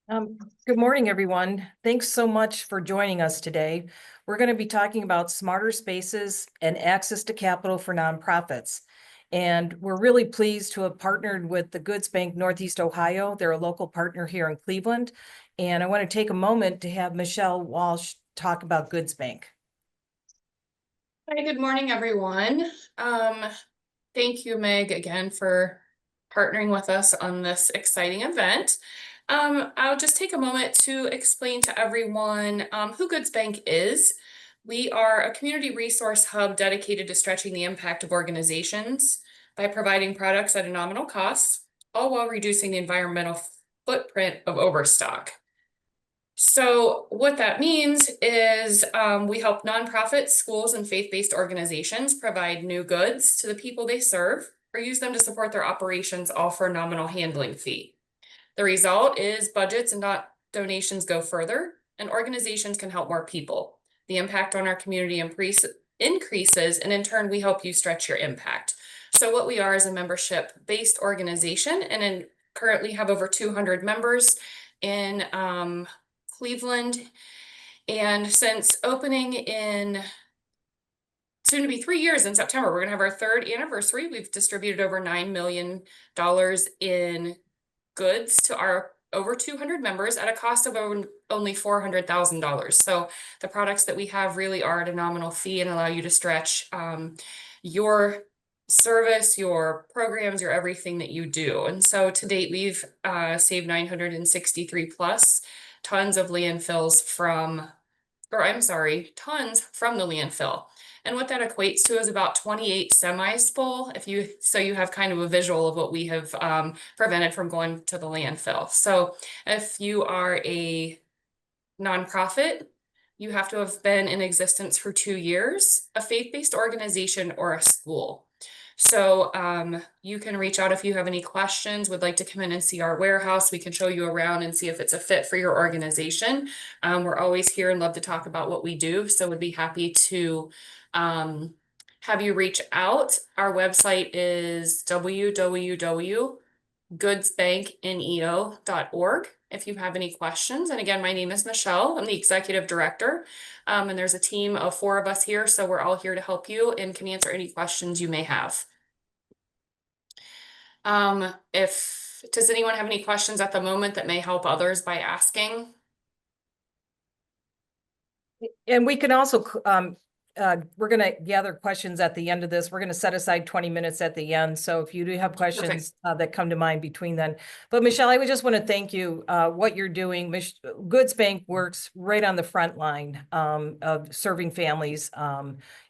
Good morning, everyone. Thanks so much for joining us today. We're going to be talking about smarter spaces and access to capital for nonprofits. And we're really pleased to have partnered with the Goods Bank Northeast Ohio. They're a local partner here in Cleveland. And I want to take a moment to have Michelle Walsh talk about Goods Bank. Hi, good morning, everyone. Thank you, Meg, again for partnering with us on this exciting event. I'll just take a moment to explain to everyone who Goods Bank is. We are a community resource hub dedicated to stretching the impact of organizations by providing products at a nominal cost, all while reducing the environmental footprint of overstock. So what that means is we help nonprofits, schools, and faith-based organizations provide new goods to the people they serve or use them to support their operations, all for a nominal handling fee. The result is budgets and donations go further, and organizations can help more people. The impact on our community increases, and in turn, we help you stretch your impact. So what we are is a membership-based organization, and currently have over 200 members in Cleveland. And since opening in soon to be 3 years in September, we're going to have our third anniversary. We've distributed over $9 million in goods to our over 200 members at a cost of only $400,000. So the products that we have really are at a nominal fee and allow you to stretch your service, your programs, your everything that you do. And so to date, we've saved 963 plus tons of landfills tons from the landfill. And what that equates to is about 28 semis full, so you have kind of a visual of what we have prevented from going to the landfill. So if you are a nonprofit, you have to have been in existence for 2 years, a faith-based organization, or a school. So you can reach out if you have any questions, would like to come in and see our warehouse. We can show you around and see if it's a fit for your organization. We're always here and love to talk about what we do. So we'd be happy to have you reach out. Our website is www.goodsbankneo.org if you have any questions. And again, my name is Michelle. I'm the executive director. And there's a team of 4 of us here. So we're all here to help you and can answer any questions you may have. Does anyone have any questions at the moment that may help others by asking? And we can also, we're going to gather questions at the end of this. We're going to set aside 20 minutes at the end. So if you do have questions that come to mind between then. But Michelle, I would just want to thank you, what you're doing. Goods Bank works right on the front line of serving families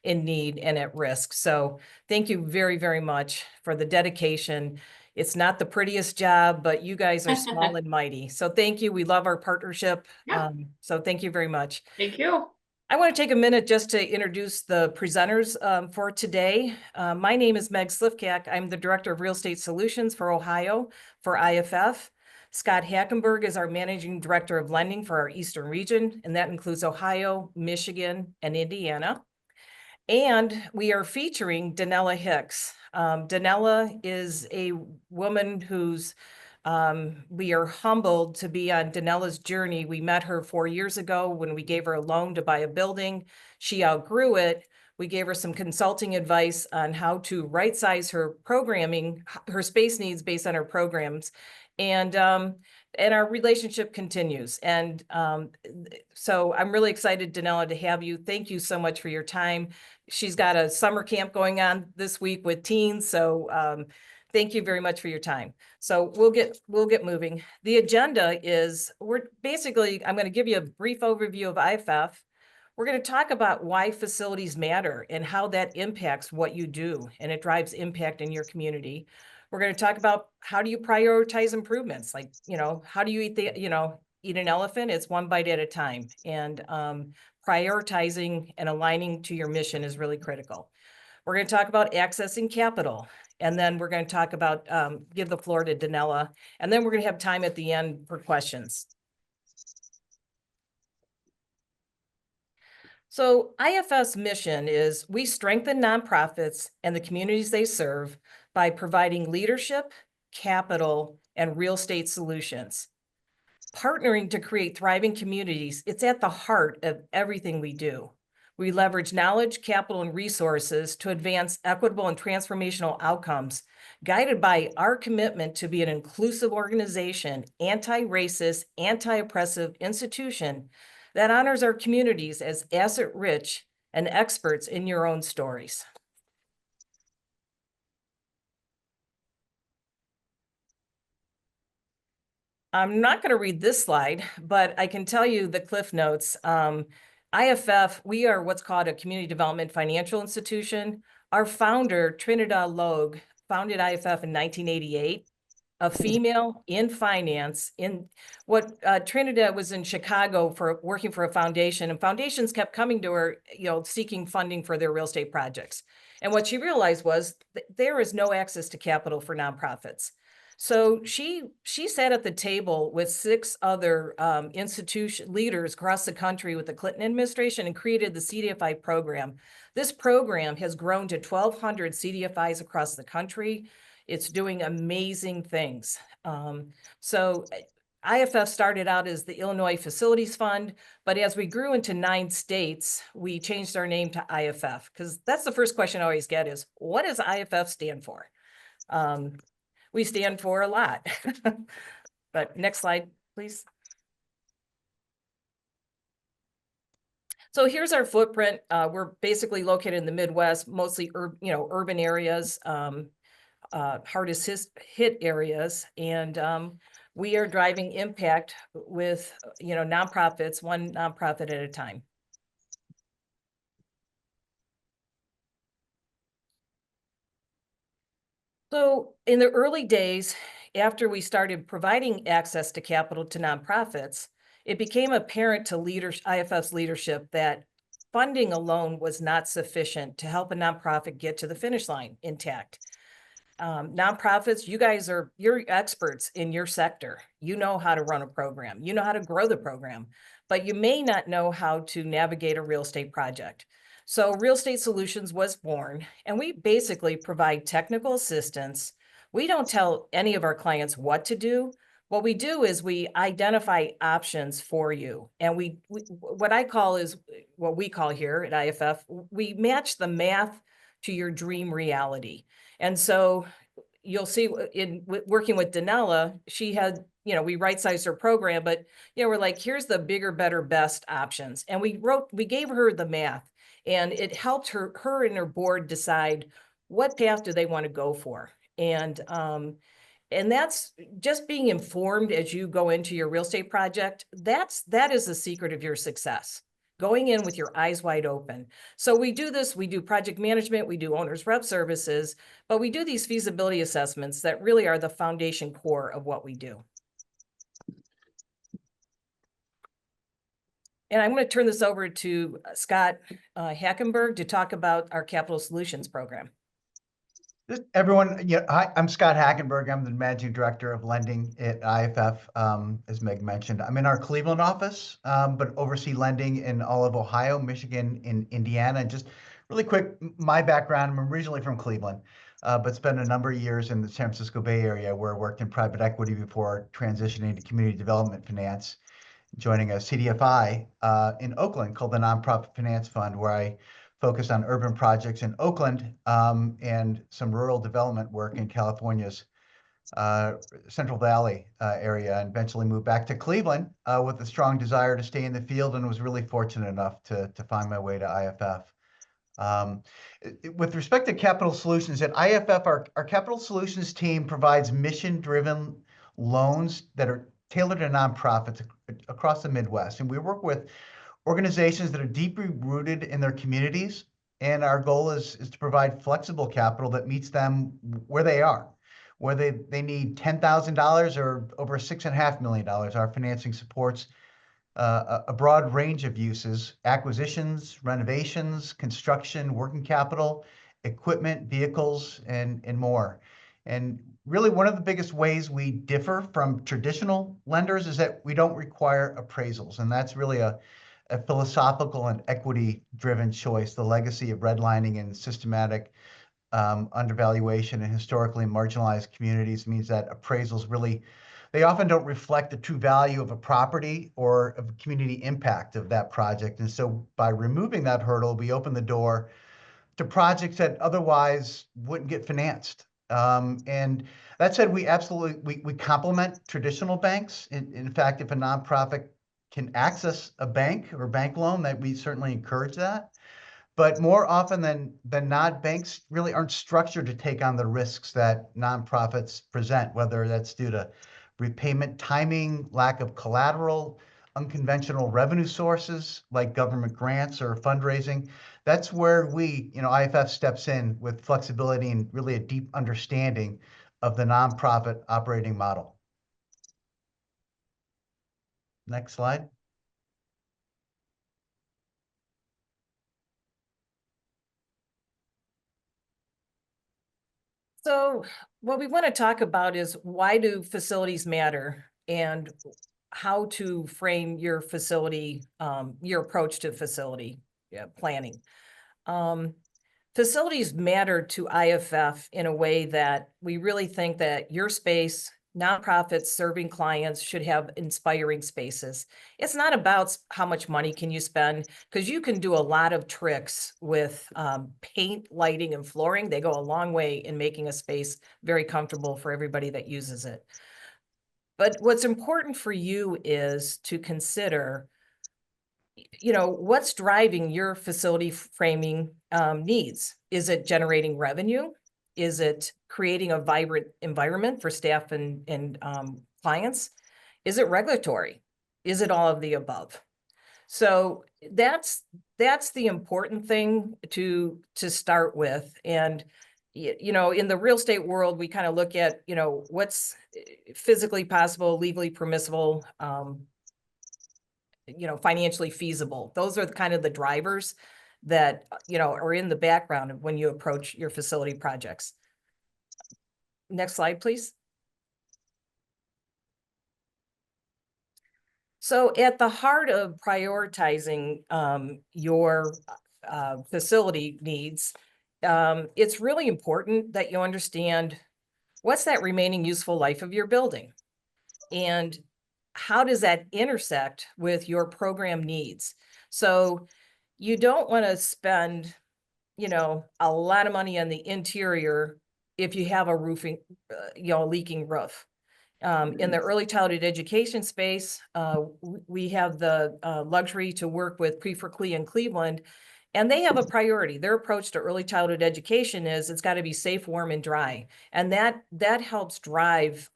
in need and at risk. So thank you very, very much for the dedication. It's not the prettiest job, but you guys are small and mighty. So thank you. We love our partnership. Yeah. So thank you very much. Thank you. I want to take a minute just to introduce the presenters for today. My name is Meg Slifkak. I'm the Director of Real Estate Solutions for Ohio for IFF. Scott Hackenberg is our Managing Director of Lending for our Eastern region, and that includes Ohio, Michigan, and Indiana. And we are featuring Danella Hicks. Danella is a woman who's we are humbled to be on Danella's journey. We met her 4 years ago when we gave her a loan to buy a building. She outgrew it. We gave her some consulting advice on how to right-size her programming, her space needs based on her programs. And our relationship continues. And so I'm really excited, Danella, to have you. Thank you so much for your time. She's got a summer camp going on this week with teens. So thank you very much for your time. So we'll get moving. The agenda is I'm going to give you a brief overview of IFF. We're going to talk about why facilities matter and how that impacts what you do, and it drives impact in your community. We're going to talk about how do you prioritize improvements? Like, how do you eat an elephant? It's one bite at a time. And prioritizing and aligning to your mission is really critical. We're going to talk about accessing capital. And then we're going to talk about, give the floor to Danella. And then we're going to have time at the end for questions. So IFF's mission is we strengthen nonprofits and the communities they serve by providing leadership, capital, and real estate solutions. Partnering to create thriving communities, it's at the heart of everything we do. We leverage knowledge, capital, and resources to advance equitable and transformational outcomes, guided by our commitment to be an inclusive organization, anti-racist, anti-oppressive institution that honors our communities as asset-rich and experts in your own stories. I'm not going to read this slide, but I can tell you the cliff notes. IFF, we are what's called a community development financial institution. Our founder, Trinidad Logue, founded IFF in 1988, a female in finance. In what Trinidad was in Chicago for working for a foundation, and foundations kept coming to her, seeking funding for their real estate projects. And what she realized was there is no access to capital for nonprofits. So she sat at the table with 6 other institution leaders across the country with the Clinton administration and created the CDFI program. This program has grown to 1,200 CDFIs across the country. It's doing amazing things. So IFF started out as the Illinois Facilities Fund, but as we grew into 9 states, we changed our name to IFF, because that's the first question I always get is, what does IFF stand for? We stand for a lot. But next slide, please. So here's our footprint. We're basically located in the Midwest, mostly urban areas, hardest hit areas, and we are driving impact with nonprofits, one nonprofit at a time. So in the early days, after we started providing access to capital to nonprofits, it became apparent to IFF's leadership that funding alone was not sufficient to help a nonprofit get to the finish line intact. Nonprofits, you're experts in your sector. You know how to run a program, you know how to grow the program, but you may not know how to navigate a real estate project. So Real Estate Solutions was born, and we basically provide technical assistance. We don't tell any of our clients what to do. What we do is we identify options for you. And what we call here at IFF, we match the math to your dream reality. And so you'll see in working with Danella, she had, we right-sized her program, but we're like, here's the bigger, better, best options. And we gave her the math, and it helped her and her board decide what path do they want to go for. And that's just being informed as you go into your real estate project. That is the secret of your success. Going in with your eyes wide open. So we do this, we do project management, we do owner's rep services, but we do these feasibility assessments that really are the foundation core of what we do. And I'm going to turn this over to Scott Hackenberg to talk about our Capital Solutions program. Everyone, hi, I'm Scott Hackenberg. I'm the Managing Director of Lending at IFF, as Meg mentioned. I'm in our Cleveland office, but oversee lending in all of Ohio, Michigan, and Indiana. And just really quick, my background, I'm originally from Cleveland, but spent a number of years in the San Francisco Bay Area where I worked in private equity before transitioning to community development finance, joining a CDFI in Oakland called the Nonprofit Finance Fund, where I focused on urban projects in Oakland and some rural development work in California's Central Valley area, and eventually moved back to Cleveland with a strong desire to stay in the field, and was really fortunate enough to find my way to IFF. With respect to Capital Solutions, at IFF, our Capital Solutions team provides mission-driven loans that are tailored to nonprofits across the Midwest. And we work with organizations that are deeply rooted in their communities. And our goal is to provide flexible capital that meets them where they are. Whether they need $10,000 or over $6.5 million, our financing supports a broad range of uses: acquisitions, renovations, construction, working capital, equipment, vehicles, and more. And really, one of the biggest ways we differ from traditional lenders is that we don't require appraisals. And that's really a philosophical and equity-driven choice. The legacy of redlining and systematic undervaluation in historically marginalized communities means that appraisals really they often don't reflect the true value of a property or of community impact of that project. And so by removing that hurdle, we open the door to projects that otherwise wouldn't get financed. And that said, we absolutely, we complement traditional banks. In fact, if a nonprofit can access a bank or bank loan, that we certainly encourage that. But more often than not, banks really aren't structured to take on the risks that nonprofits present, whether that's due to repayment timing, lack of collateral, unconventional revenue sources like government grants or fundraising. That's where we, IFF steps in with flexibility and really a deep understanding of the nonprofit operating model. Next slide. So what we want to talk about is why do facilities matter and how to frame your facility, your approach to facility planning. Facilities matter to IFF in a way that we really think that your space, nonprofits serving clients should have inspiring spaces. It's not about how much money can you spend, because you can do a lot of tricks with paint, lighting, and flooring. They go a long way in making a space very comfortable for everybody that uses it. But what's important for you is to consider, what's driving your facility framing needs? Is it generating revenue? Is it creating a vibrant environment for staff and clients? Is it regulatory? Is it all of the above? So that's the important thing to start with. And in the real estate world, we kind of look at what's physically possible, legally permissible, financially feasible. Those are kind of the drivers that, are in the background when you approach your facility projects. Next slide, please. So at the heart of prioritizing your facility needs, it's really important that you understand what's that remaining useful life of your building and how does that intersect with your program needs. So you don't want to spend, a lot of money on the interior if you have a roofing, leaking roof. In the early childhood education space, we have the luxury to work with Pre-for-Cle in Cleveland, and they have a priority. Their approach to early childhood education is it's got to be safe, warm, and dry. And that helps drive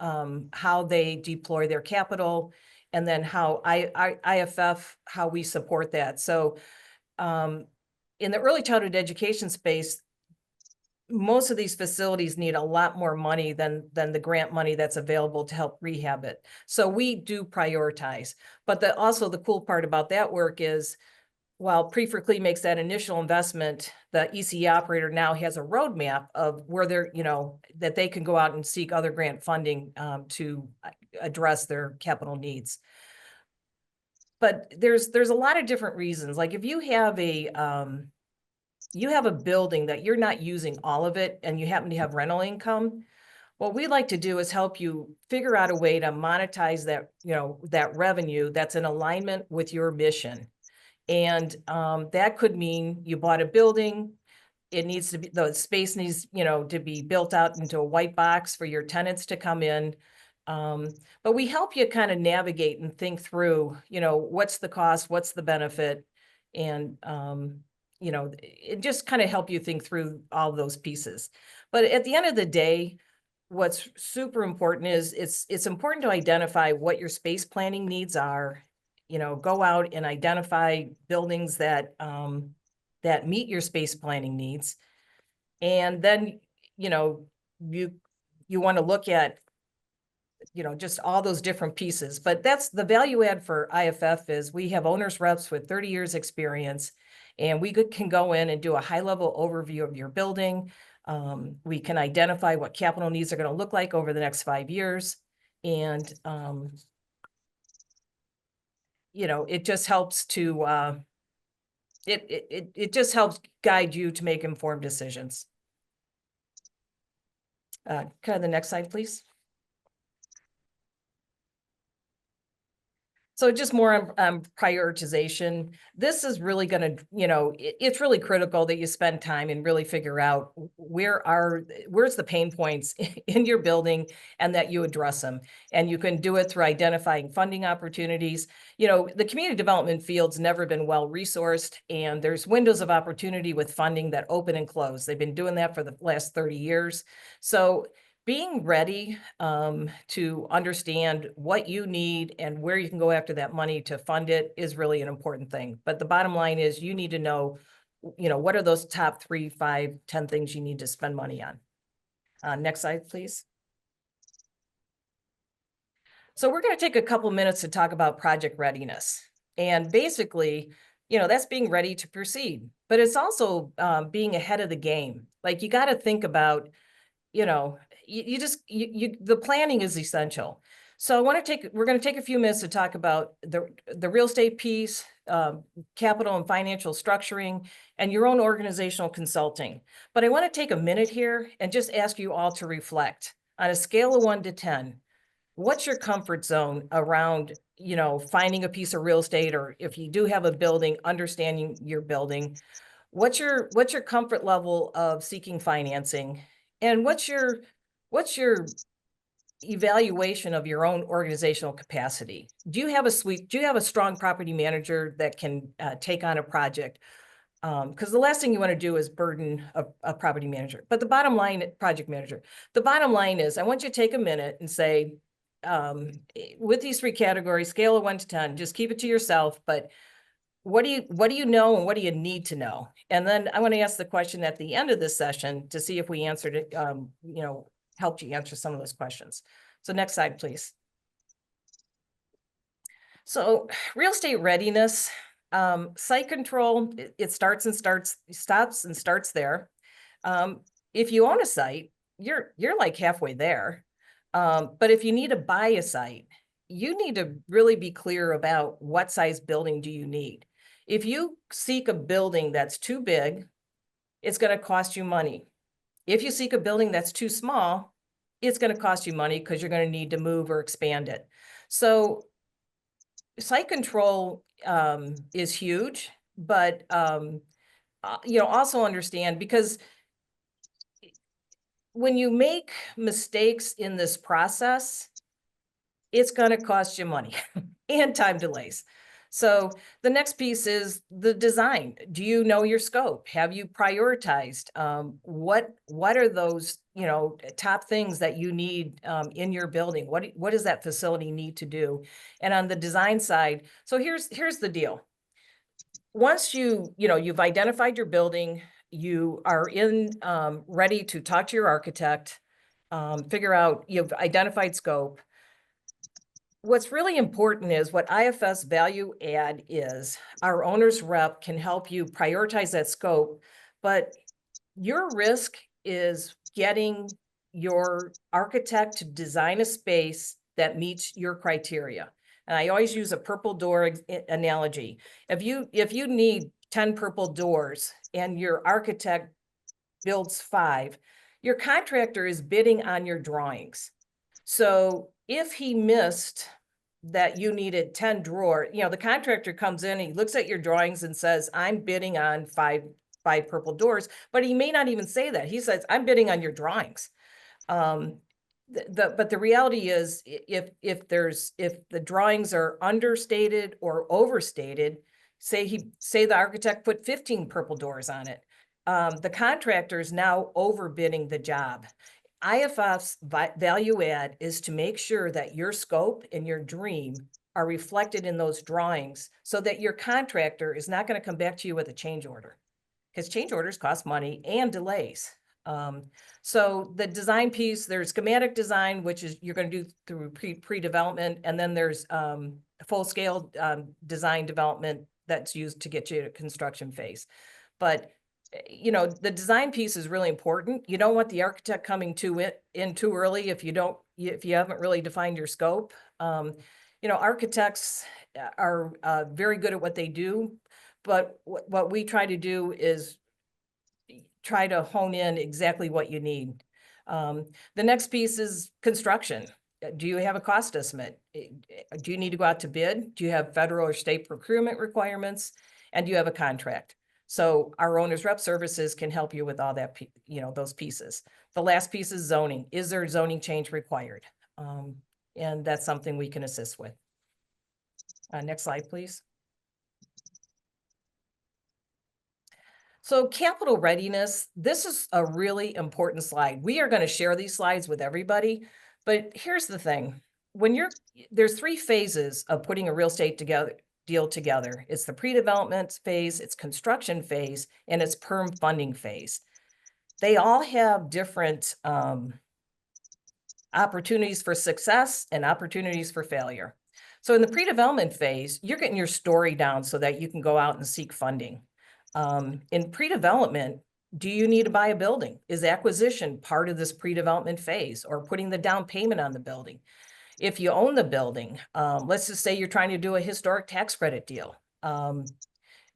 how they deploy their capital, and then how IFF, how we support that. So in the early childhood education space, most of these facilities need a lot more money than the grant money that's available to help rehab it. So we do prioritize. But also the cool part about that work is, while Pre-for-Cle makes that initial investment, the ECE operator now has a roadmap of where they're, that they can go out and seek other grant funding to address their capital needs. But there's a lot of different reasons. Like if you have a building that you're not using all of it and you happen to have rental income, what we like to do is help you figure out a way to monetize that, that revenue that's in alignment with your mission. And that could mean you bought a building. It needs to be, the space needs, to be built out into a white box for your tenants to come in. But we help you kind of navigate and think through, what's the cost, what's the benefit, and, it just kind of help you think through all those pieces. But at the end of the day, what's super important is it's important to identify what your space planning needs are. Go out and identify buildings that that meet your space planning needs. And then, you want to look at, just all those different pieces. But that's the value add for IFF is we have owners reps with 30 years experience, and we can go in and do a high level overview of your building. We can identify what capital needs are going to look like over the next 5 years. And, it just helps to, it just helps guide you to make informed decisions. Kind of the next slide, please. So just more on prioritization. This is really going to, it's really critical that you spend time and really figure out where's the pain points in your building and that you address them. And you can do it through identifying funding opportunities. The community development field's never been well resourced, and there's windows of opportunity with funding that open and close. They've been doing that for the last 30 years. So being ready to understand what you need and where you can go after that money to fund it is really an important thing. But the bottom line is you need to know, what are those top 3, 5, 10 things you need to spend money on. Next slide, please. So we're going to take a couple minutes to talk about project readiness. And basically, that's being ready to proceed, but it's also being ahead of the game. Like you got to think about, the planning is essential. So we're going to take a few minutes to talk about the real estate piece, capital and financial structuring, and your own organizational consulting. But I want to take a minute here and just ask you all to reflect on a scale of 1 to 10. What's your comfort zone around, finding a piece of real estate, or if you do have a building, understanding your building? What's your comfort level of seeking financing? And what's your evaluation of your own organizational capacity? Do you have a strong property manager that can take on a project? Because the last thing you want to do is burden a property manager. But the bottom line, project manager, the bottom line is I want you to take a minute and say, with these 3 categories, scale of 1 to 10, just keep it to yourself, but what do you know and what do you need to know? And then I want to ask the question at the end of this session to see if we answered it, helped you answer some of those questions. So next slide, please. So real estate readiness, site control, it stops and starts there. If you own a site, you're like halfway there. But if you need to buy a site, you need to really be clear about what size building do you need. If you seek a building that's too big, it's going to cost you money. If you seek a building that's too small, it's going to cost you money because you're going to need to move or expand it. So site control is huge, but also understand, because when you make mistakes in this process, it's going to cost you money and time delays. So the next piece is the design. Do you know your scope? Have you prioritized? What are those, top things that you need in your building? What does that facility need to do? And on the design side, so here's the deal. Once you've identified your building, you are ready to talk to your architect, figure out, you've identified scope. What's really important is what IFS value add is. Our owner's rep can help you prioritize that scope, but your risk is getting your architect to design a space that meets your criteria. And I always use a purple door analogy. If you need 10 purple doors and your architect builds 5, your contractor is bidding on your drawings. So if he missed that you needed 10 drawer, the contractor comes in, he looks at your drawings and says, I'm bidding on five purple doors, but he may not even say that. He says, I'm bidding on your drawings. But the reality is, if the drawings are understated or overstated, say the architect put 15 purple doors on it, the contractor is now overbidding the job. IFF's value add is to make sure that your scope and your dream are reflected in those drawings so that your contractor is not going to come back to you with a change order, because change orders cost money and delays. So the design piece, there's schematic design, which is you're going to do through pre-development, and then there's full-scale design development that's used to get you to construction phase. But the design piece is really important. You don't want the architect coming in too early if you haven't really defined your scope. Architects are very good at what they do, but what we try to do is try to hone in exactly what you need. The next piece is construction. do you have a cost estimate? Do you need to go out to bid? Do you have federal or state procurement requirements? And do you have a contract? So our owner's rep services can help you with all that, those pieces. The last piece is zoning. Is there zoning change required? And that's something we can assist with. Next slide, please. So capital readiness, this is a really important slide. We are going to share these slides with everybody, but here's the thing. There's 3 phases of putting a real estate deal together. It's the pre-development phase, it's construction phase, and it's perm funding phase. They all have different opportunities for success and opportunities for failure. So in the pre-development phase, you're getting your story down so that you can go out and seek funding. In pre-development, do you need to buy a building? Is acquisition part of this pre-development phase, or putting the down payment on the building? If you own the building, let's just say you're trying to do a historic tax credit deal.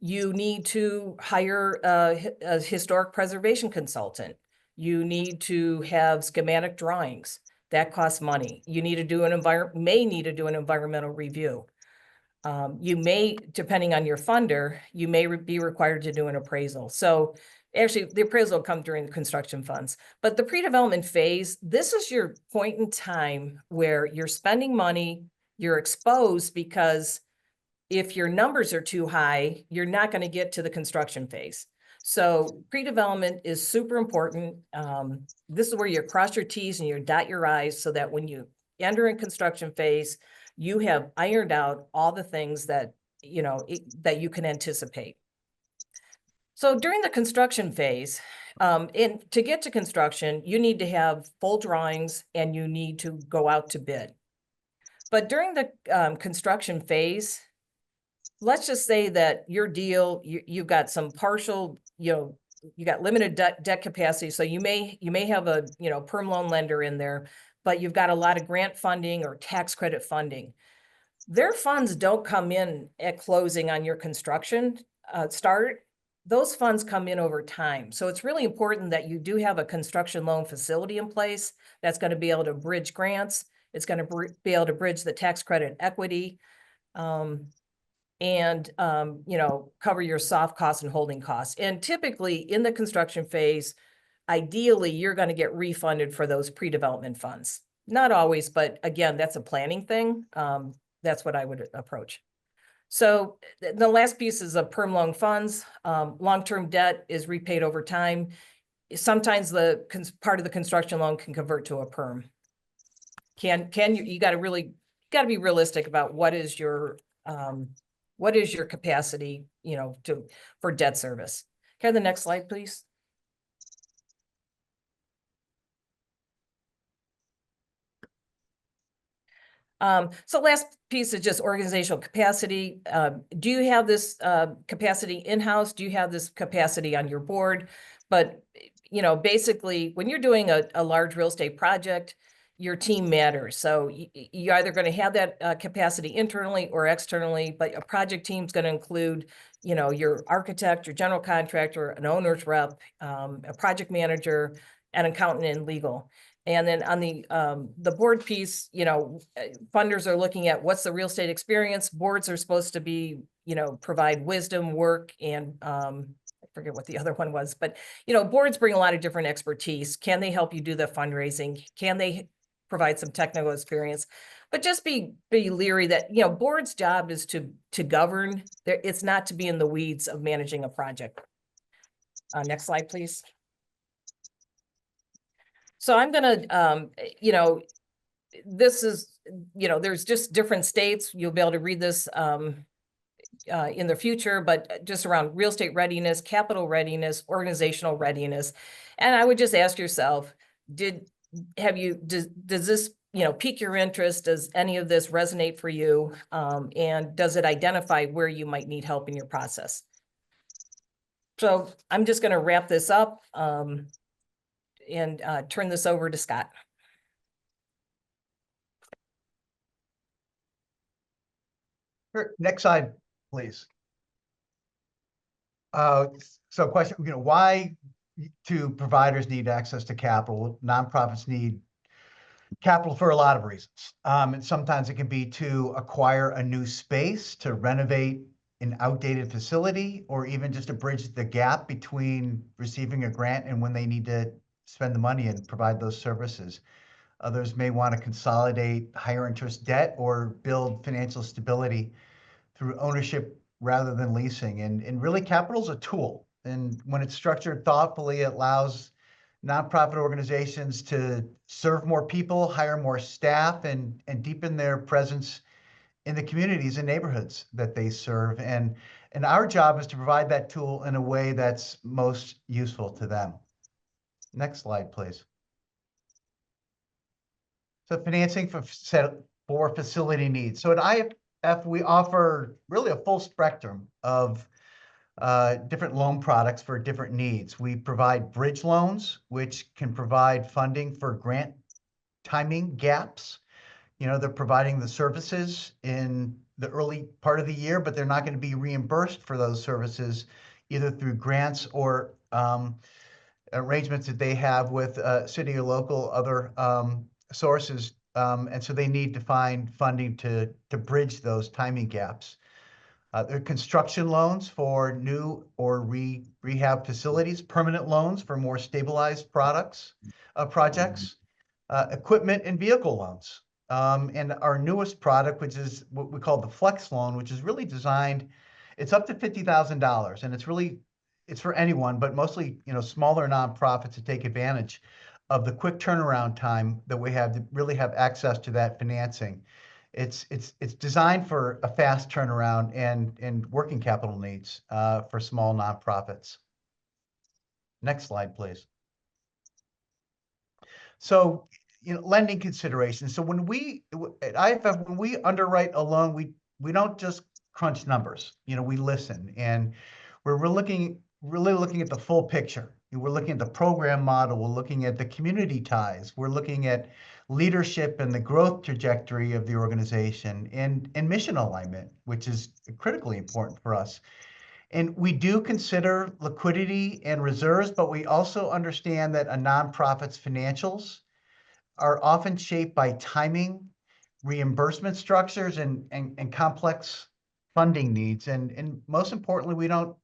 You need to hire a historic preservation consultant. You need to have schematic drawings. That costs money. You need to do may need to do an environmental review. You may, depending on your funder, you may be required to do an appraisal. So actually the appraisal will come during the construction funds, but the pre-development phase, this is your point in time where you're spending money, you're exposed, because if your numbers are too high, you're not going to get to the construction phase. So pre-development is super important. This is where you cross your T's and you dot your I's so that when you enter in construction phase, you have ironed out all the things that, that you can anticipate. So during the construction phase, and to get to construction, you need to have full drawings and you need to go out to bid. But during the construction phase, let's just say that your deal, you've got some partial, you got limited debt capacity. So you may have a, perm loan lender in there, but you've got a lot of grant funding or tax credit funding. Their funds don't come in at closing on your construction start. Those funds come in over time. So it's really important that you do have a construction loan facility in place that's going to be able to bridge grants. It's going to be able to bridge the tax credit equity. And cover your soft costs and holding costs. And typically in the construction phase, ideally, you're going to get refunded for those pre-development funds. Not always, but again, that's a planning thing. That's what I would approach. So the last piece is of perm loan funds. Long-term debt is repaid over time. Sometimes the part of the construction loan can convert to a perm. You got to be realistic about what is your capacity, for debt service. Okay, the next slide, please. So last piece is just organizational capacity. Do you have this capacity in-house? Do you have this capacity on your board? But, basically when you're doing a large real estate project, your team matters. So you're either going to have that capacity internally or externally, but a project team is going to include, your architect, your general contractor, an owner's rep, a project manager, an accountant, and legal. And then on the board piece, funders are looking at what's the real estate experience. Boards are supposed to be, provide wisdom, work, and I forget what the other one was, but boards bring a lot of different expertise. Can they help you do the fundraising? Can they provide some technical experience? But just be leery that board's job is to govern. It's not to be in the weeds of managing a project. Next slide, please. So I'm gonna, this is, there's just different states. You'll be able to read this in the future, but just around real estate readiness, capital readiness, organizational readiness. And I would just ask yourself, does this, pique your interest? Does any of this resonate for you? And does it identify where you might need help in your process? So I'm just going to wrap this up and turn this over to Scott. Sure. Next slide, please. So question, why do providers need access to capital? Nonprofits need capital for a lot of reasons. And sometimes it can be to acquire a new space, to renovate an outdated facility, or even just to bridge the gap between receiving a grant and when they need to spend the money and provide those services. Others may want to consolidate higher interest debt or build financial stability through ownership rather than leasing. And really, capital is a tool. And when it's structured thoughtfully, it allows nonprofit organizations to serve more people, hire more staff, and deepen their presence in the communities and neighborhoods that they serve. And our job is to provide that tool in a way that's most useful to them. Next slide, please. So financing for facility needs. So at IFF, we offer really a full spectrum of different loan products for different needs. We provide bridge loans, which can provide funding for grant timing gaps. You know, they're providing the services in the early part of the year, but they're not going to be reimbursed for those services either through grants or arrangements that they have with city or local other sources. And so they need to find funding to bridge those timing gaps. There are construction loans for new or rehab facilities, permanent loans for more stabilized projects, equipment and vehicle loans. And our newest product, which is what we call the Flex Loan, which is really designed, it's up to $50,000, and it's for anyone, but mostly, you know, smaller nonprofits to take advantage of the quick turnaround time that we have to really have access to that financing. It's designed for a fast turnaround and working capital needs for small nonprofits. Next slide, please. So, you know, lending considerations. So when we at IFF, when we underwrite a loan, we don't just crunch numbers. You know, we listen, and we're really looking at the full picture. We're looking at the program model. We're looking at the community ties. We're looking at leadership and the growth trajectory of the organization and mission alignment, which is critically important for us. And we do consider liquidity and reserves, but we also understand that a nonprofit's financials are often shaped by timing, reimbursement structures, and complex funding needs. And most importantly, we don't,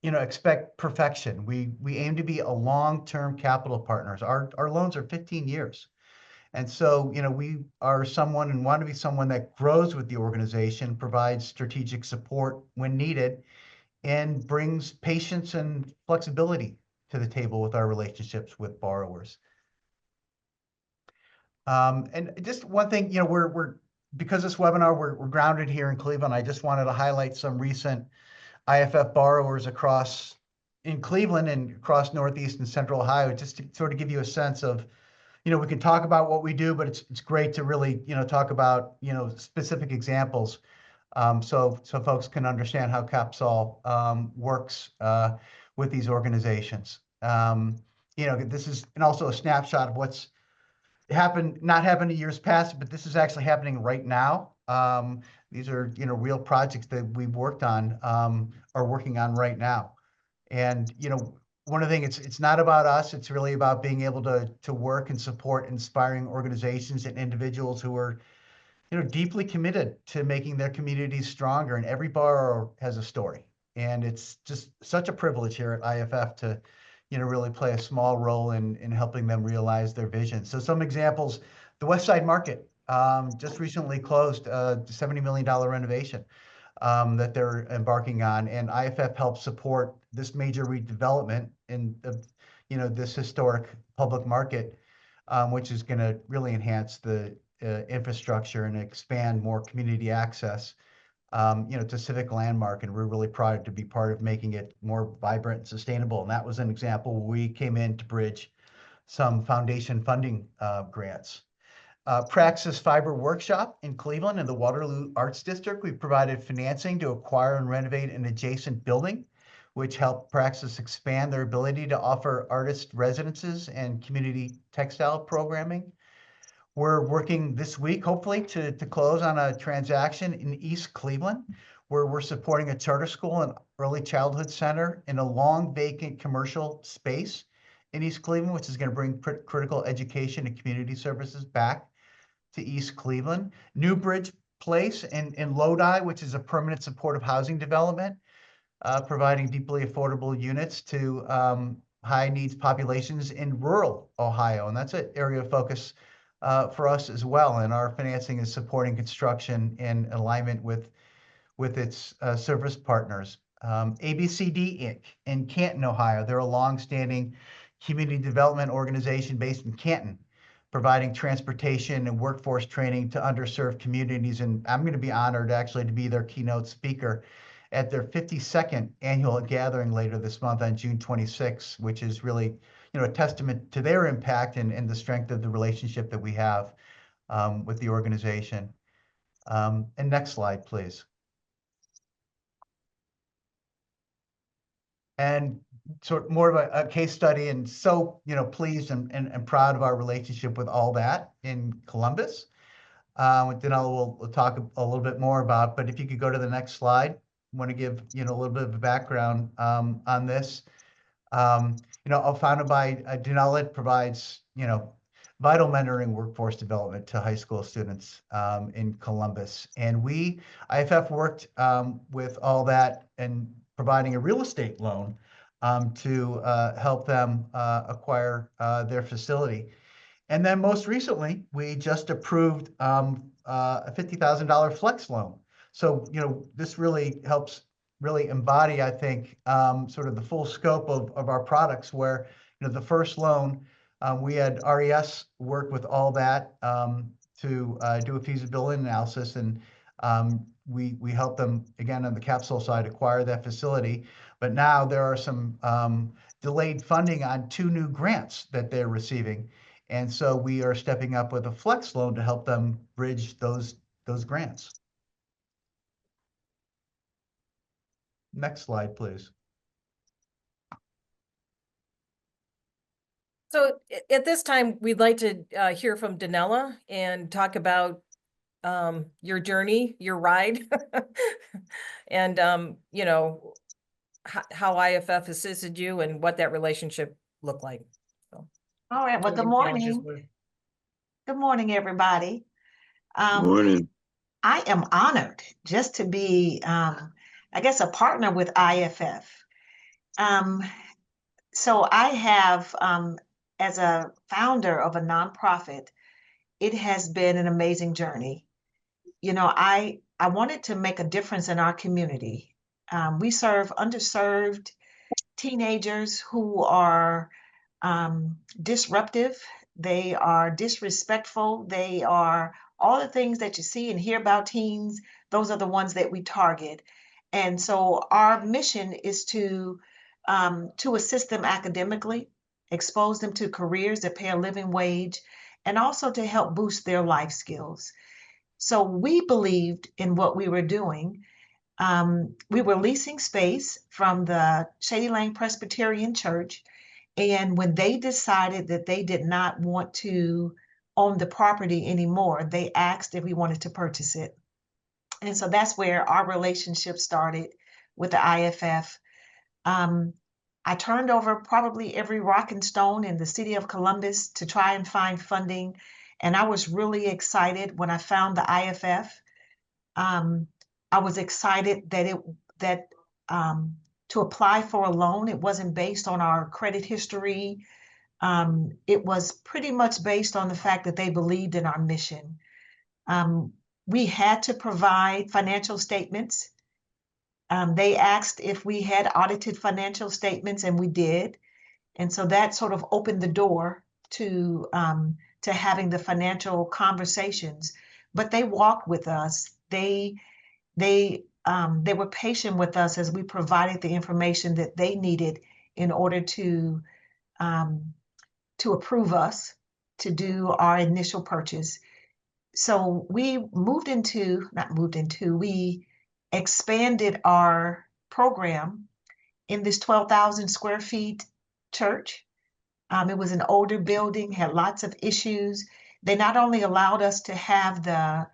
you know, expect perfection. We aim to be a long-term capital partners. Our loans are 15 years. And so, you know, we are someone and want to be someone that grows with the organization, provides strategic support when needed, and brings patience and flexibility to the table with our relationships with borrowers. And just one thing, you know, we're because this webinar, we're grounded here in Cleveland. I just wanted to highlight some recent IFF borrowers in Cleveland and across Northeast and Central Ohio, just to sort of give you a sense of, you know, we can talk about what we do, but it's great to really, you know, talk about, you know, specific examples. So folks can understand how Capsol works with these organizations. You know, this is and also a snapshot of what's not happened in years past, but this is actually happening right now. These are, you know, real projects that we've worked on, are working on right now. And, you know, one of the things, it's not about us. It's really about being able to work and support inspiring organizations and individuals who are, you know, deeply committed to making their communities stronger. And every borrower has a story. And it's just such a privilege here at IFF to, you know, really play a small role in helping them realize their vision. So some examples, the West Side Market just recently closed a $70 million renovation that they're embarking on. And IFF helps support this major redevelopment in the, you know, this historic public market, which is going to really enhance the infrastructure and expand more community access, you know, to civic landmark. And we're really proud to be part of making it more vibrant and sustainable. And that was an example where we came in to bridge some foundation funding grants. Praxis Fiber Workshop in Cleveland and the Waterloo Arts District, we provided financing to acquire and renovate an adjacent building, which helped Praxis expand their ability to offer artist residences and community textile programming. We're working this week, hopefully, to close on a transaction in East Cleveland, where we're supporting a charter school and early childhood center in a long vacant commercial space in East Cleveland, which is going to bring critical education and community services back to East Cleveland. New Bridge Place in Lodi, which is a permanent supportive housing development, providing deeply affordable units to high needs populations in rural Ohio. And that's an area of focus for us as well. And our financing is supporting construction in alignment with its service partners. ABCD Inc. in Canton, Ohio. They're a longstanding community development organization based in Canton, providing transportation and workforce training to underserved communities. And I'm going to be honored actually to be their keynote speaker at their 52nd annual gathering later this month on June 26th, which is really, a testament to their impact and the strength of the relationship that we have with the organization. And next slide, please. And sort of more of a case study, and so pleased and proud of our relationship with All That in Columbus. We'll talk a little bit more about, but if you could go to the next slide. I want to give a little bit of a background on this. Founded by Denell, it provides vital mentoring workforce development to high school students in Columbus, and IFF worked with All That and providing a real estate loan to help them acquire their facility. And then most recently, we just approved a $50,000 flex loan. So, this really helps embody, I think, sort of the full scope of our products where, the first loan, we had RES work with All That to do a feasibility analysis, and we helped them, again, on the capsule side, acquire that facility. But now there are some delayed funding on 2 new grants that they're receiving. And so we are stepping up with a flex loan to help them bridge those grants. Next slide, please. So at this time, we'd like to hear from Danella and talk about your journey, your ride, and how IFF assisted you and what that relationship looked like. So, all right. Well, good morning. Good morning, everybody. Morning. I am honored just to be, I guess, a partner with IFF. So I have, as a founder of a nonprofit, it has been an amazing journey. I wanted to make a difference in our community. We serve underserved teenagers who are disruptive. They are disrespectful. They are all the things that you see and hear about teens. Those are the ones that we target. And so our mission is to assist them academically, expose them to careers that pay a living wage, and also to help boost their life skills. So we believed in what we were doing. We were leasing space from the Shady Lane Presbyterian Church. And when they decided that they did not want to own the property anymore, they asked if we wanted to purchase it. And so that's where our relationship started with the IFF. I turned over probably every rock and stone in the city of Columbus to try and find funding. And I was really excited when I found the IFF. I was excited that to apply for a loan, it wasn't based on our credit history. It was pretty much based on the fact that they believed in our mission. We had to provide financial statements. They asked if we had audited financial statements, and we did. And so that sort of opened the door to having the financial conversations. But they walked with us. They were patient with us as we provided the information that they needed in order to approve us to do our initial purchase. So we we expanded our program in this 12,000 square feet church. It was an older building, had lots of issues. They not only allowed us to have the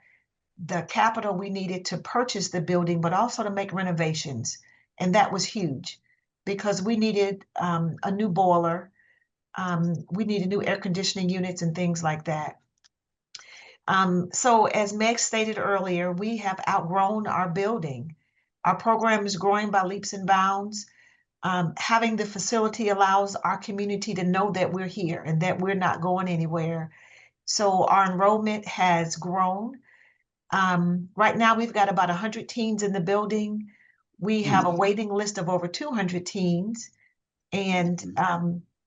capital we needed to purchase the building, but also to make renovations. And that was huge because we needed a new boiler. We needed new air conditioning units and things like that. So as Meg stated earlier, we have outgrown our building. Our program is growing by leaps and bounds. Having the facility allows our community to know that we're here and that we're not going anywhere. So our enrollment has grown. Right now, we've got about 100 teens in the building. We have a waiting list of over 200 teens. And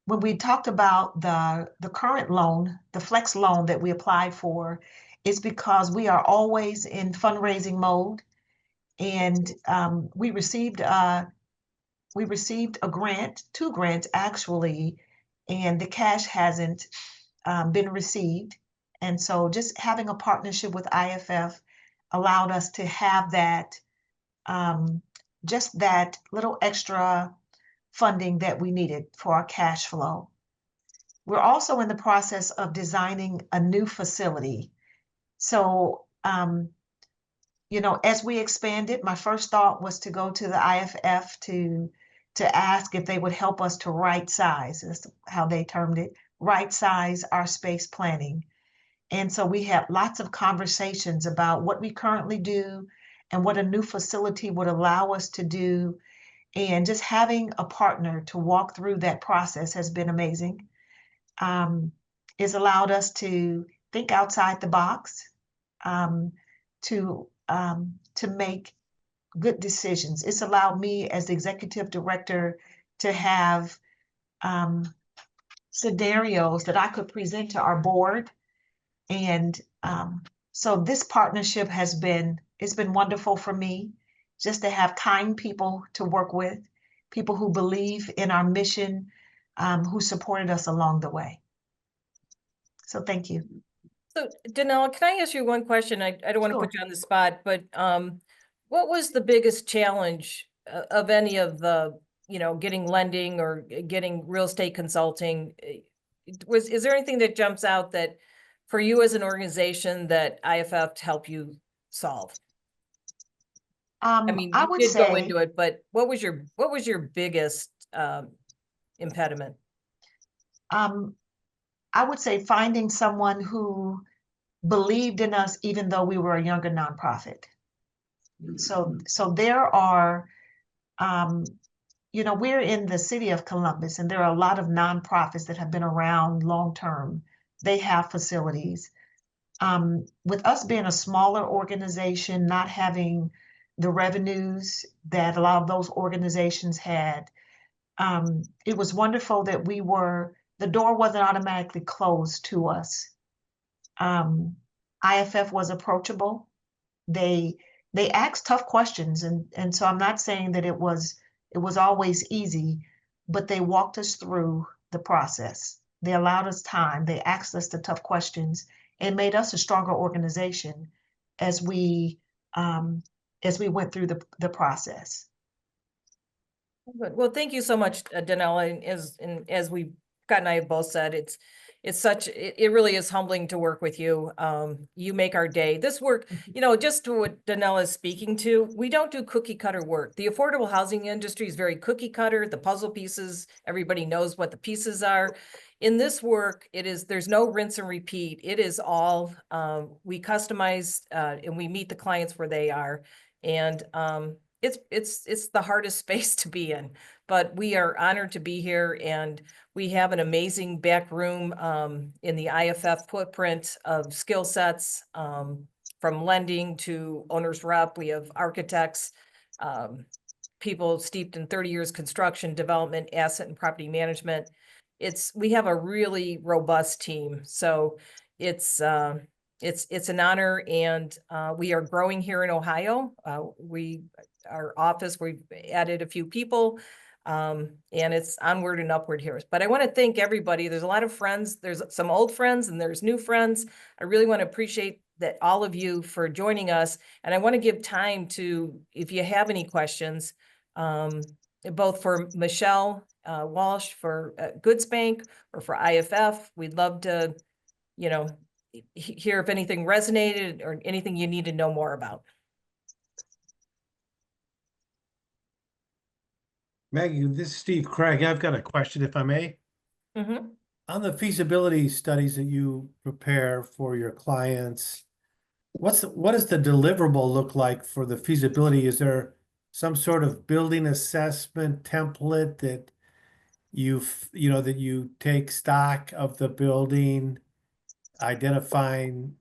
when we talked about the current loan, the flex loan that we applied for, it's because we are always in fundraising mode. And we received a grant, 2 grants actually, and the cash hasn't been received. And so just having a partnership with IFF allowed us to have that, just that little extra funding that we needed for our cash flow. We're also in the process of designing a new facility. So, as we expanded, my first thought was to go to the IFF to ask if they would help us to right size, that's how they termed it, right size our space planning. And so we had lots of conversations about what we currently do and what a new facility would allow us to do. And just having a partner to walk through that process has been amazing. It's allowed us to think outside the box, to make good decisions. It's allowed me as the executive director to have scenarios that I could present to our board. And so this partnership it's been wonderful for me, just to have kind people to work with, people who believe in our mission, who supported us along the way. So thank you. So Danelle, can I ask you one question? I don't want to put you on the spot, but what was the biggest challenge of any of the, getting lending or getting real estate consulting? Is there anything that jumps out that for you as an organization that IFF helped you solve? I mean, I you would did go say, into it, but what was your biggest impediment? I would say finding someone who believed in us, even though we were a younger nonprofit. So there are, we're in the city of Columbus, and there are a lot of nonprofits that have been around long term. They have facilities. With us being a smaller organization, not having the revenues that a lot of those organizations had, it was wonderful that the door wasn't automatically closed to us. IFF was approachable. They asked tough questions, and so I'm not saying that it was always easy, but they walked us through the process. They allowed us time. They asked us the tough questions and made us a stronger organization as we went through the process. Good. Well, thank you so much, Danelle. And as Scott and I have both said, it really is humbling to work with you. You make our day. This work, just to what Danelle is speaking to, we don't do cookie cutter work. The affordable housing industry is very cookie cutter. The puzzle pieces, everybody knows what the pieces are. In this work, there's no rinse and repeat. It is all, we customize and we meet the clients where they are. And it's the hardest space to be in, but we are honored to be here, and we have an amazing back room in the IFF footprint of skill sets, from lending to owner's rep. We have architects, people steeped in 30 years construction, development, asset and property management. We have a really robust team. So it's an honor, and we are growing here in Ohio. Our office, we've added a few people, and it's onward and upward here. But I want to thank everybody. There's a lot of friends. There's some old friends and there's new friends. I really want to appreciate that all of you for joining us. And I want to give time to, if you have any questions, both for Michelle Walsh for Goodsbank or for IFF. We'd love to, hear if anything resonated or anything you need to know more about. Maggie, this is Steve Craig. I've got a question, if I may. Mm-hmm. On the feasibility studies that you prepare for your clients, what does the deliverable look like for the feasibility? Is there some sort of building assessment template that that you take stock of the building, identifying,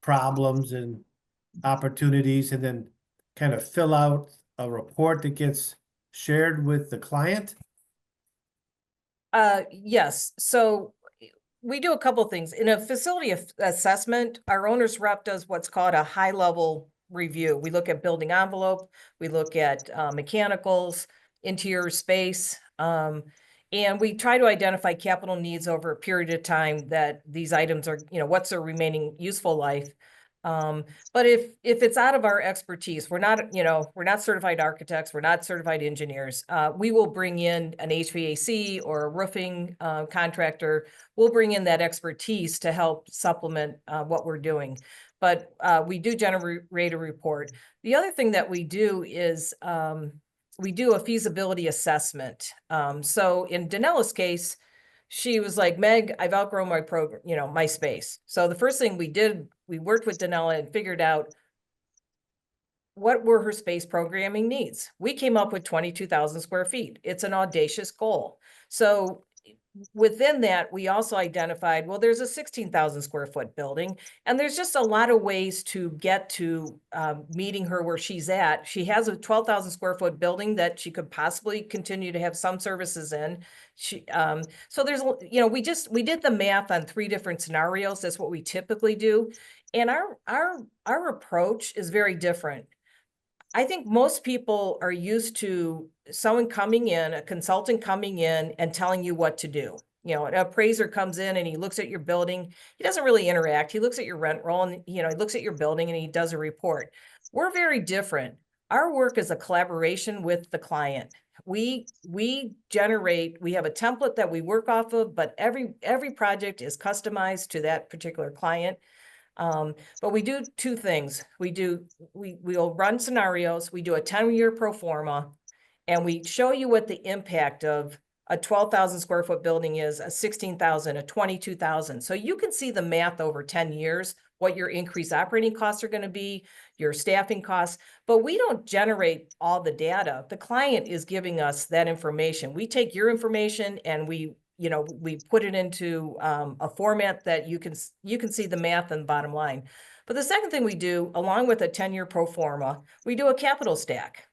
problems and opportunities, and then kind of fill out a report that gets shared with the client? Yes, so we do a couple things. In a facility assessment, our owner's rep does what's called a high-level review. We look at building envelope, we look at mechanicals, interior space, and we try to identify capital needs over a period of time that these items are, what's their remaining useful life. But if it's out of our expertise, we're not certified architects, we're not certified engineers. We will bring in an HVAC or a roofing contractor. We'll bring in that expertise to help supplement what we're doing. But we do generate a report. The other thing that we do is we do a feasibility assessment. So in Danella's case, she was like, Meg, I've outgrown my program, my space. So the first thing we did, we worked with Danella and figured out what were her space programming needs. We came up with 22,000 square feet. It's an audacious goal. So within that, we also identified, well, there's a 16,000 square foot building, and there's just a lot of ways to get to meeting her where she's at. She has a 12,000 square foot building that she could possibly continue to have some services in. So there's, we did the math on 3 different scenarios. That's what we typically do. And our approach is very different. I think most people are used to someone coming in, a consultant coming in and telling you what to do. An appraiser comes in and he looks at your building. He doesn't really interact. He looks at your rent roll and, he looks at your building and he does a report. We're very different. Our work is a collaboration with the client. We have a template that we work off of, but every project is customized to that particular client. But we do 2 things. We'll run scenarios, we do a 10-year pro forma, and we show you what the impact of a 12,000 square foot building is, a 16,000, a 22,000. So you can see the math over 10 years, what your increased operating costs are going to be, your staffing costs, but we don't generate all the data. The client is giving us that information. We take your information and we put it into a format that you can see the math and bottom line. But the second thing we do, along with a 10-year pro forma, we do a capital stack.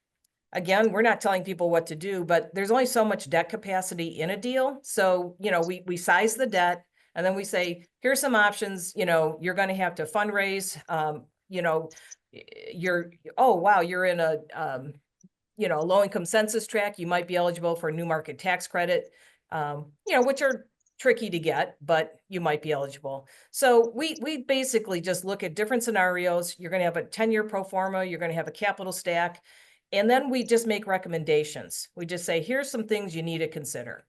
Again, we're not telling people what to do, but there's only so much debt capacity in a deal. So, we size the debt and then we say, here's some options, you're going to have to fundraise, you're in a low-income census tract, you might be eligible for a new market tax credit. Which are tricky to get, but you might be eligible. So we basically just look at different scenarios. You're going to have a 10-year pro forma, you're going to have a capital stack, and then we just make recommendations. We just say, here's some things you need to consider.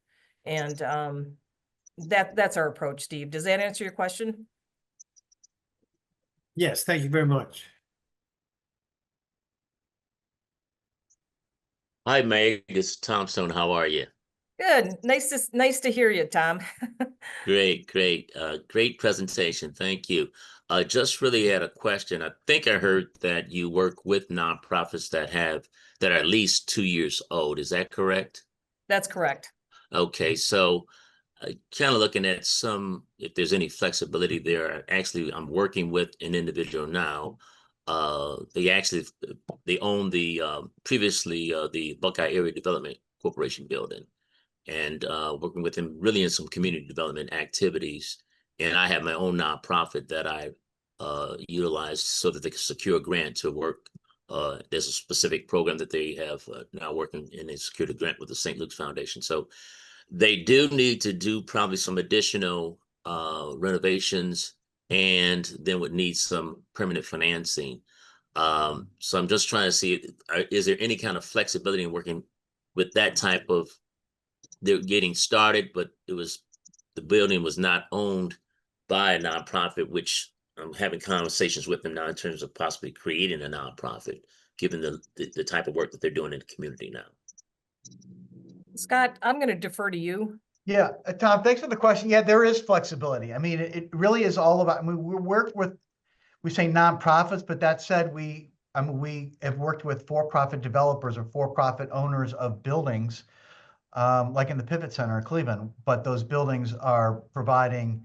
And that's our approach, Steve. Does that answer your question? Yes, thank you very much. Hi, Meg. It's Thompson. How are you? Good. Nice to hear you, Tom. Great. Great presentation. Thank you. Just really had a question. I think I heard that you work with nonprofits that are at least 2 years old. Is that correct? That's correct. Okay, so kind of looking at if there's any flexibility there. Actually, I'm working with an individual now. They own previously the Buckeye Area Development Corporation building, and working with him really in some community development activities. And I have my own nonprofit that I utilize so that they can secure a grant to work. There's a specific program that they have now working, and they secured a grant with the St. Luke's Foundation. So they do need to do probably some additional renovations, and then would need some permanent financing. So I'm just trying to see, is there any kind of flexibility in working with that type of, they're getting started, but the building was not owned by a nonprofit, which I'm having conversations with them now in terms of possibly creating a nonprofit, given the type of work that they're doing in the community now. Scott, I'm going to defer to you. Yeah, Tom, thanks for the question. Yeah, there is flexibility. I mean, it really is all about, I mean, we work with, we say nonprofits, but that said, we have worked with for-profit developers or for-profit owners of buildings, like in the Pivot Center in Cleveland, but those buildings are providing,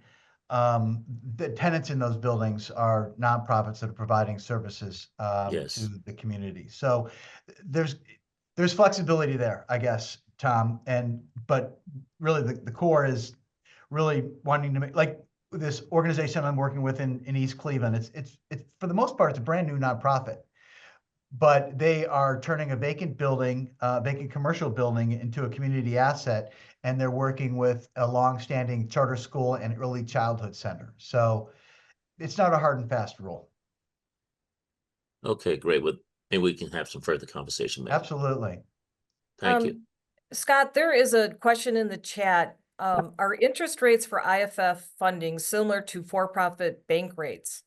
the tenants in those buildings are nonprofits that are providing services, Yes. to the community. So there's, there's flexibility there, I guess, Tom, but really the core is really wanting to make, like this organization I'm working with in East Cleveland, it's for the most part, it's a brand new nonprofit, but they are turning a vacant building, vacant commercial building into a community asset. And they're working with a longstanding charter school and early childhood center. So it's not a hard and fast rule. Okay, great. Well, maybe we can have some further conversation, Meg. Absolutely. Thank you. Scott, there is a question in the chat. Are interest rates for IFF funding similar to for-profit bank rates?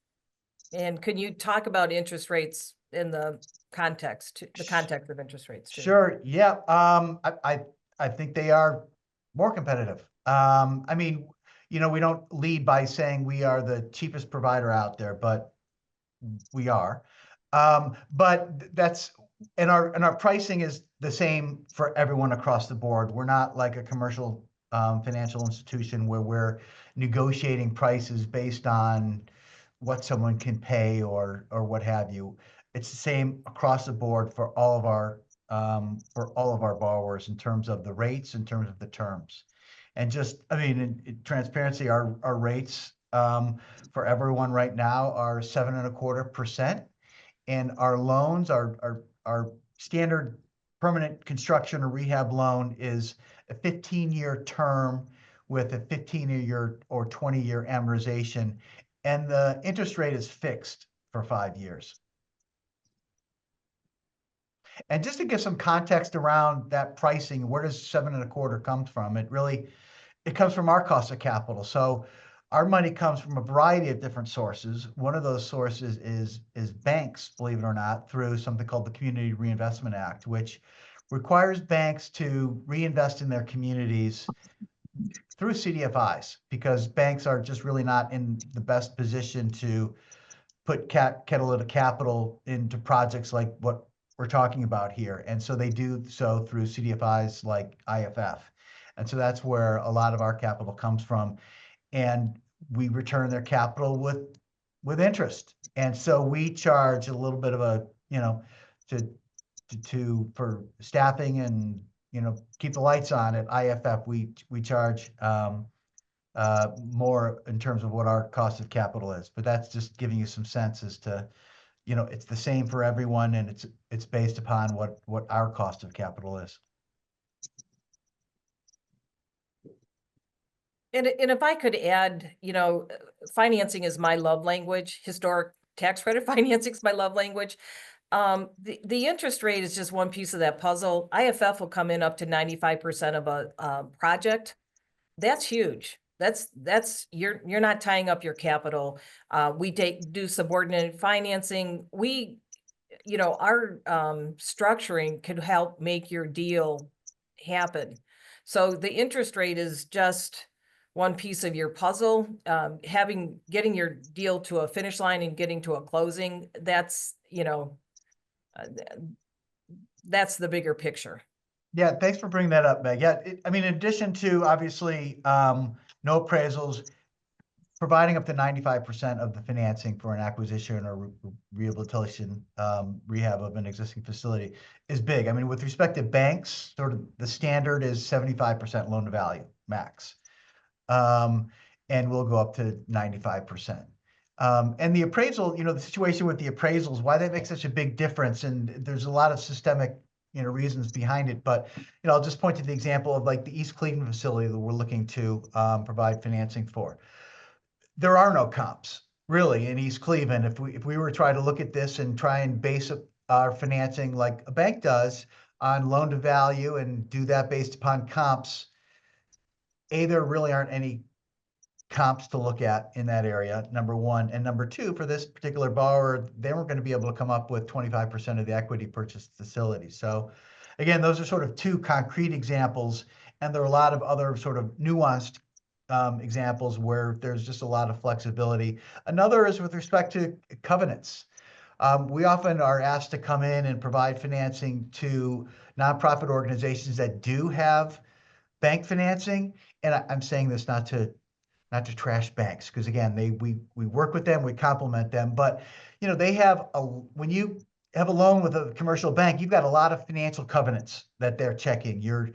And can you talk about interest rates in the context of interest rates too? Sure. Yeah. I think they are more competitive. I mean, we don't lead by saying we are the cheapest provider out there, but we are. But that's, and our pricing is the same for everyone across the board. We're not like a commercial financial institution where we're negotiating prices based on what someone can pay or what have you. It's the same across the board for all of our borrowers in terms of the rates, in terms of the terms. And just, I mean, in transparency, our rates for everyone right now are 7.25%. And our loans, our standard permanent construction or rehab loan is a 15-year term with a 15-year or 20-year amortization. And the interest rate is fixed for 5 years. And just to give some context around that pricing, where does 7.25 come from? It comes from our cost of capital. So our money comes from a variety of different sources. One of those sources is banks, believe it or not, through something called the Community Reinvestment Act, which requires banks to reinvest in their communities through CDFIs, because banks are just really not in the best position to put catalytic capital into projects like what we're talking about here. And so they do so through CDFIs like IFF. And so that's where a lot of our capital comes from. And we return their capital with interest. And so we charge a little bit of a, for staffing and, keep the lights on at IFF, we charge more in terms of what our cost of capital is. But that's just giving you some sense as to, it's the same for everyone, and it's based upon what our cost of capital is. And if I could add, financing is my love language. Historic tax credit financing is my love language. The interest rate is just one piece of that puzzle. IFF will come in up to 95% of a project. That's huge. That's you're not tying up your capital. We do subordinated financing. Our structuring could help make your deal happen. So the interest rate is just one piece of your puzzle. Getting your deal to a finish line and getting to a closing, that's the bigger picture. Yeah, thanks for bringing that up, Meg. Yeah, I mean, in addition to obviously no appraisals, providing up to 95% of the financing for an acquisition or rehabilitation, rehab of an existing facility is big. I mean, with respect to banks, sort of the standard is 75% loan to value max. And we'll go up to 95%. And the appraisal, the situation with the appraisals, why that makes such a big difference. And there's a lot of systemic, reasons behind it. But, I'll just point to the example of like the East Cleveland facility that we're looking to provide financing for. There are no comps really in East Cleveland. If we were to try to look at this and try and base our financing like a bank does on loan to value and do that based upon comps, there really aren't any comps to look at in that area, number one. And number two, for this particular borrower, they weren't going to be able to come up with 25% of the equity purchase facility. So again, those are sort of two concrete examples. And there are a lot of other sort of nuanced examples where there's just a lot of flexibility. Another is with respect to covenants. We often are asked to come in and provide financing to nonprofit organizations that do have bank financing. And I'm saying this not to trash banks, because again, we work with them, we complement them, but they have when you have a loan with a commercial bank, you've got a lot of financial covenants that they're checking, your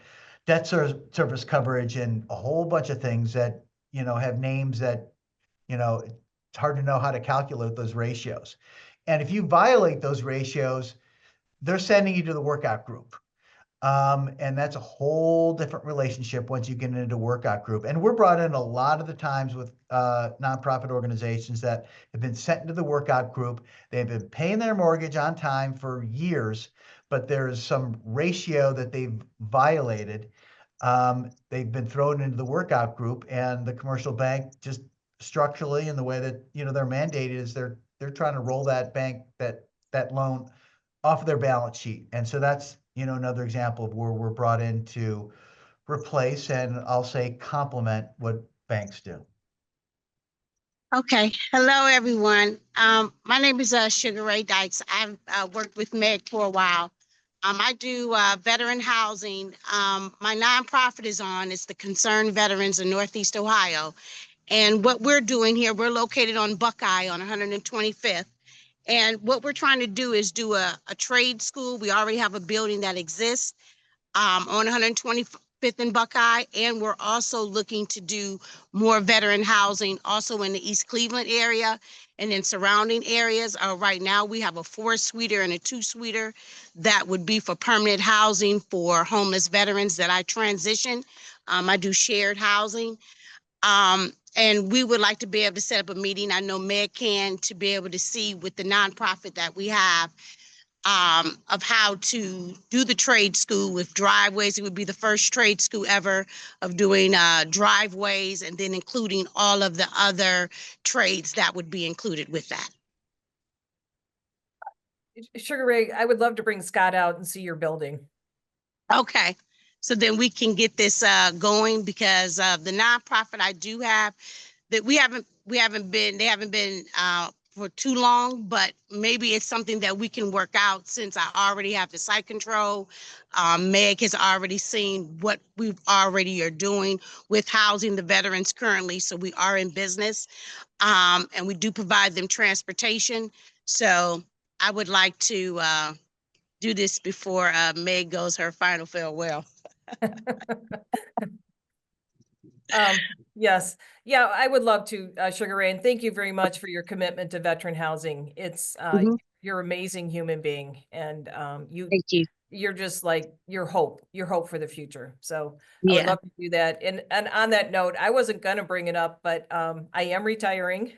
debt service coverage and a whole bunch of things that have names that it's hard to know how to calculate those ratios. And if you violate those ratios, they're sending you to the workout group. And that's a whole different relationship once you get into workout group. And we're brought in a lot of the times with nonprofit organizations that have been sent into the workout group. They've been paying their mortgage on time for years, but there's some ratio that they've violated. They've been thrown into the workout group, and the commercial bank just structurally, in the way that they're mandated, is they're trying to roll that bank that loan off of their balance sheet. And so that's another example of where we're brought in to replace and I'll say complement what banks do. Okay, hello everyone. My name is Sugar Ray Dykes. I've worked with Meg for a while. I do veteran housing. My nonprofit is the Concerned Veterans of Northeast Ohio. And what we're doing here, we're located on Buckeye on 125th. And what we're trying to do is do a trade school. We already have a building that exists on 125th and Buckeye. And we're also looking to do more veteran housing also in the East Cleveland area and in surrounding areas. Right now, we have a 4-suiter and a 2-suiter that would be for permanent housing for homeless veterans that I transition. I do shared housing. And we would like to be able to set up a meeting. I know Meg can, to be able to see with the nonprofit that we have of how to do the trade school with driveways. It would be the first trade school ever of doing driveways, and then including all of the other trades that would be included with that. Sugar Ray, I would love to bring Scott out and see your building. Okay, so then we can get this going, because the nonprofit I do have, that they haven't been for too long, but maybe it's something that we can work out, since I already have the site control. Meg has already seen what we already are doing with housing the veterans currently, so we are in business, and we do provide them transportation. So I would like to do this before Meg goes her final farewell. Yes. Yeah, I would love to, Sugar Ray, and thank you very much for your commitment to veteran housing. It's you're an amazing human being, and Thank you. you're just like your hope for the future. So I would Yeah. love to do that. And on that note, I wasn't gonna bring it up, but I am retiring.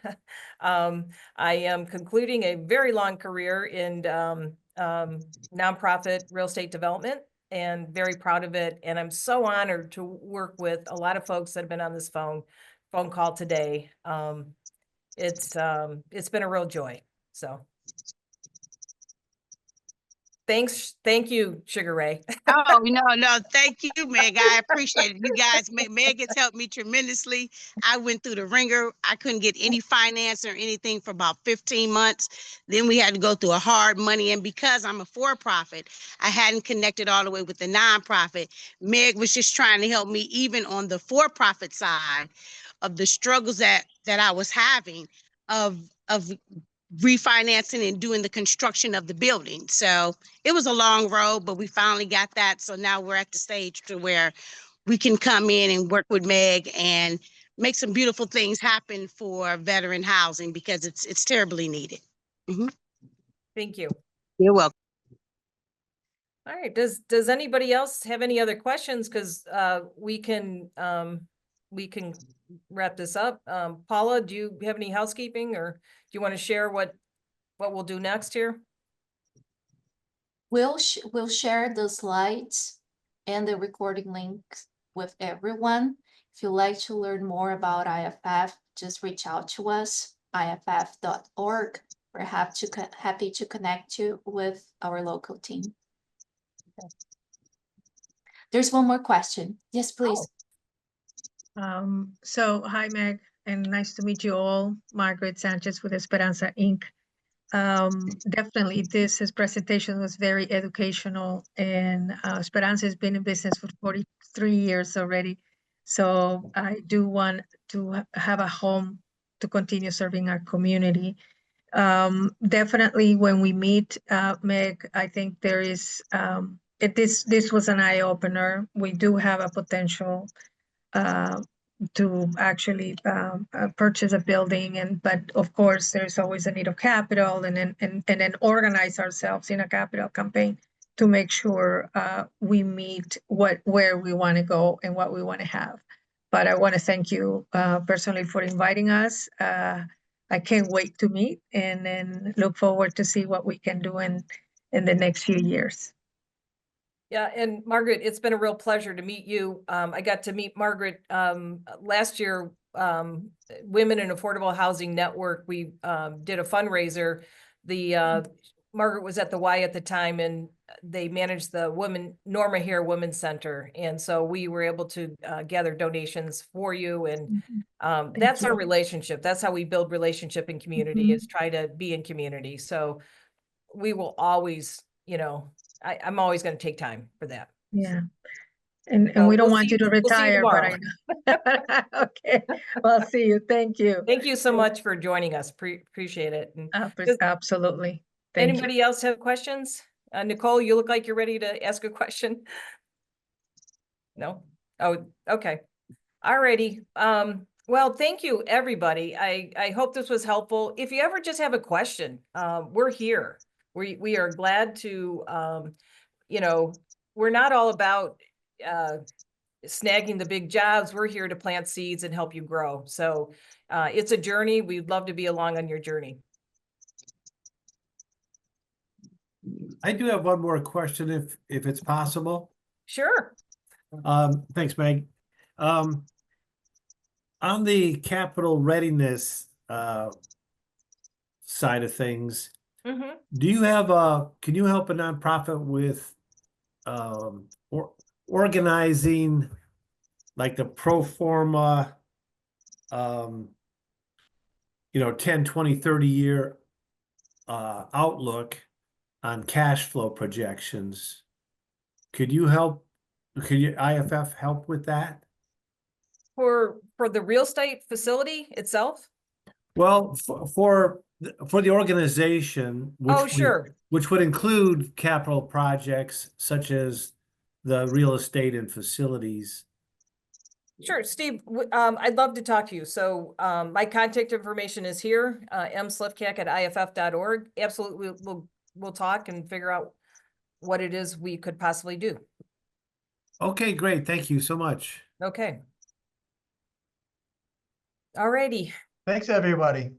I am concluding a very long career in nonprofit real estate development, and very proud of it. And I'm so honored to work with a lot of folks that have been on this phone call today. It's been a real joy. So thank you, Sugar Ray. Oh, no, thank you, Meg. I appreciate it. You guys, Meg has helped me tremendously. I went through the ringer. I couldn't get any finance or anything for about 15 months. Then we had to go through a hard money. And because I'm a for-profit, I hadn't connected all the way with the nonprofit. Meg was just trying to help me, even on the for-profit side of the struggles that I was having of refinancing and doing the construction of the building. So it was a long road, but we finally got that. So now we're at the stage to where we can come in and work with Meg and make some beautiful things happen for veteran housing, because it's terribly needed. Thank you. You're welcome. All right. Does anybody else have any other questions? Because we can wrap this up. Paula, do you have any housekeeping, or do you want to share what we'll do next here? We'll share the slides and the recording link with everyone. If you'd like to learn more about IFF, just reach out to us, iff.org. We're happy to connect you with our local team. There's one more question. Yes, please. So hi, Meg, and nice to meet you all. Margaret Sanchez with Esperanza Inc. Definitely, this presentation was very educational, and Esperanza has been in business for 43 years already. So I do want to have a home to continue serving our community. Definitely, when we meet, Meg, I think there is this was an eye opener. We do have a potential to actually purchase a building, but of course there's always a need of capital, and then organize ourselves in a capital campaign to make sure we meet where we want to go and what we want to have. But I want to thank you personally for inviting us. I can't wait to meet, and then look forward to see what we can do in the next few years. Yeah, and Margaret, it's been a real pleasure to meet you. I got to meet Margaret last year, Women in Affordable Housing Network. We did a fundraiser. Margaret was at the Y at the time, and they managed the Norma Hare Women's Center. And so we were able to gather donations for you. And that's our relationship. That's how we build relationship in community, is try to be in community. So we will always, I'm always going to take time for that. Yeah. And So we don't we'll want see you to you- we'll see you retire, but tomorrow. I know. Okay, well, see you. Thank you. Thank you so much for joining us. Appreciate it. And does Absolutely. Thank you. anybody else have questions? Nicole, you look like you're ready to ask a question. No? Oh, okay. Alrighty. Well, thank you, everybody. I hope this was helpful. If you ever just have a question, we're here. We are glad to, we're not all about snagging the big jobs. We're here to plant seeds and help you grow. So it's a journey. We'd love to be along on your journey. I do have one more question if it's possible. Sure. Thanks, Meg. On the capital readiness side of things, Mhm. do you have can you help a nonprofit with organizing like the pro forma 10, 20, 30 year outlook on cash flow projections? Could IFF help with that? For the real estate facility itself? Well, for the organization, Oh, sure. which would include capital projects such as the real estate and facilities. Sure, Steve, I'd love to talk to you. So my contact information is here, mslifkak@iff.org. Absolutely, we'll talk and figure out what it is we could possibly do. Okay, great. Thank you so much. Okay. Alrighty. Thanks, everybody.